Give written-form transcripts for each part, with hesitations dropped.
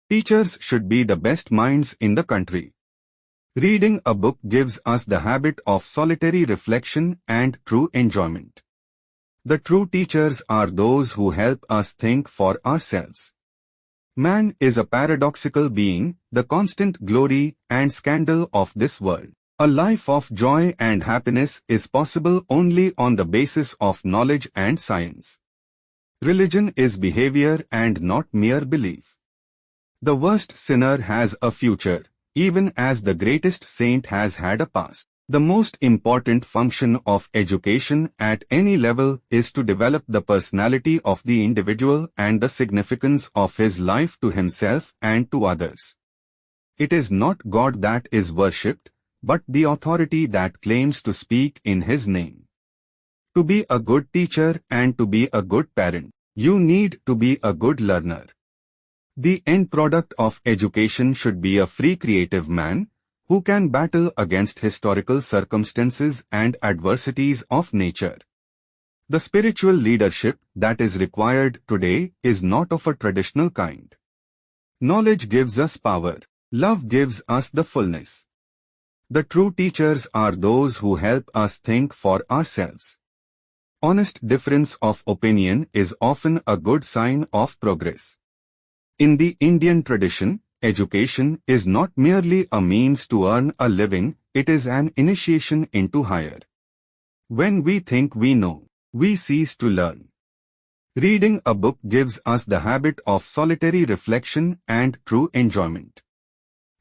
Teachers should be the best minds in the country. Reading a book gives us the habit of solitary reflection and true enjoyment. The true teachers are those who help us think for ourselves. Man is a paradoxical being, the constant glory and scandal of this world. A life of joy and happiness is possible only on the basis of knowledge and science. Religion is behavior and not mere belief. The worst sinner has a future, even as the greatest saint has had a past. The most important function of education at any level is to develop the personality of the individual and the significance of his life to himself and to others. It is not God that is worshipped, but the authority that claims to speak in his name. To be a good teacher and to be a good parent, you need to be a good learner. The end product of education should be a free creative man, who can battle against historical circumstances and adversities of nature. The spiritual leadership that is required today is not of a traditional kind. Knowledge gives us power. Love gives us the fullness. The true teachers are those who help us think for ourselves. Honest difference of opinion is often a good sign of progress. In the Indian tradition, education is not merely a means to earn a living, it is an initiation into higher. When we think we know, we cease to learn. Reading a book gives us the habit of solitary reflection and true enjoyment.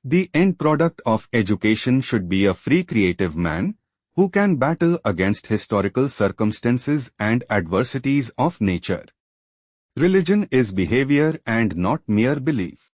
The end product of education should be a free creative man, who can battle against historical circumstances and adversities of nature. Religion is behavior and not mere belief.